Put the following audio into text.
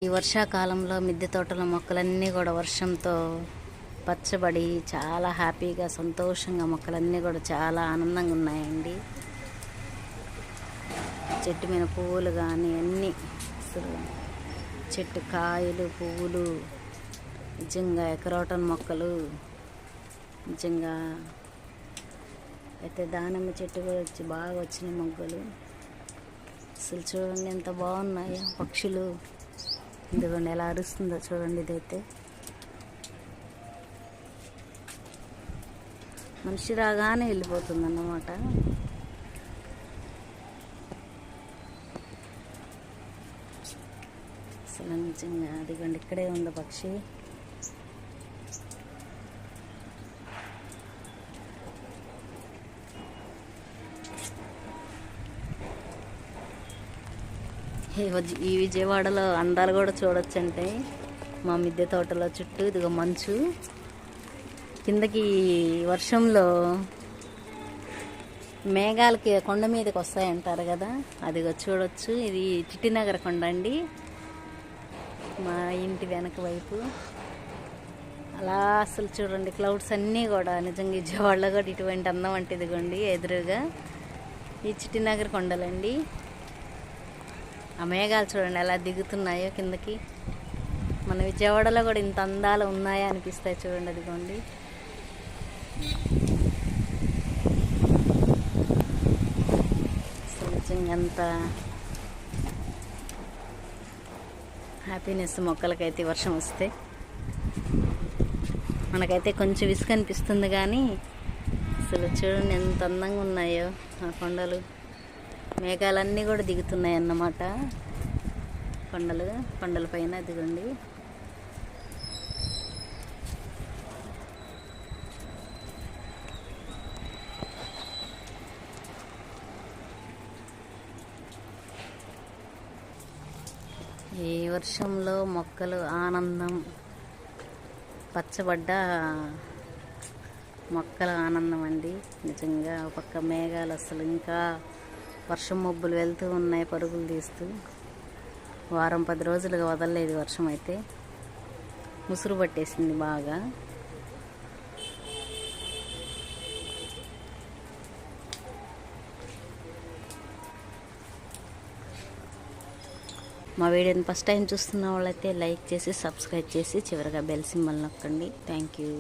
ఈ వర్షాకాలంలో మిద్దె తోటల మొక్కలన్నీ కూడా వర్షంతో పచ్చబడి చాలా హ్యాపీగా సంతోషంగా మొక్కలన్నీ కూడా చాలా ఆనందంగా ఉన్నాయండి. చెట్టు మీద పువ్వులు కానీ అన్నీ అసలు చెట్టు కాయలు పువ్వులు నిజంగా ఎకరోటన్ మొక్కలు నిజంగా అయితే దానిమ్మ చెట్టు కూడా వచ్చి బాగా వచ్చినాయి మొగ్గలు. అసలు చూడండి ఎంత బాగున్నాయో పక్షులు. ఇదిగోండి ఎలా అరుస్తుందో చూడండి. ఇదైతే మనిషి రాగానే వెళ్ళిపోతుంది అన్నమాట. అసలు నిజంగా అదిగోండి ఇక్కడే ఉంది పక్షి. ఈ విజయవాడలో అందాలు కూడా చూడొచ్చంటే మా మిద్దె తోటలో చుట్టూ ఇదిగో మంచు, కిందకి వర్షంలో మేఘాలకి కొండ మీదకి వస్తాయంటారు కదా, అదిగో చూడొచ్చు. ఇది చిట్టినగర్ కొండ అండి, మా ఇంటి వెనక వైపు. అలా అసలు చూడండి క్లౌడ్స్ అన్నీ కూడా నిజంగా విజయవాడలో కూడా ఇటువంటి అందం అంటే ఇదిగోండి ఎదురుగా ఈ చిట్టినగర్ కొండలండి. ఆ మేఘాలు చూడండి ఎలా దిగుతున్నాయో కిందకి. మన విజయవాడలో కూడా ఇంత అందాలు ఉన్నాయా అనిపిస్తాయి చూడండి. అదిగోండి నిజంగా ఎంత హ్యాపీనెస్ మొక్కలకైతే వర్షం వస్తే. మనకైతే కొంచెం విసుగు అనిపిస్తుంది కానీ అసలు చూడండి ఎంత అందంగా ఉన్నాయో ఆ కొండలు. మేఘాలన్నీ కూడా దిగుతున్నాయి అన్నమాట కొండల పైన. అదిగోండి ఈ వర్షంలో మొక్కలు ఆనందం, పచ్చబడ్డ మొక్కల ఆనందం అండి నిజంగా. పక్క మేఘాలు అసలు ఇంకా వర్షం మబ్బులు వెళ్తూ ఉన్నాయి పరుగులు తీస్తూ. వారం 10 రోజులుగా వదలలేదు వర్షం. అయితే ముసురు పట్టేసింది బాగా. మా వీడియోని ఫస్ట్ టైం చూస్తున్న వాళ్ళైతే లైక్ చేసి సబ్స్క్రైబ్ చేసి చివరిగా బెల్ సింబల్ నొక్కండి. Thank you.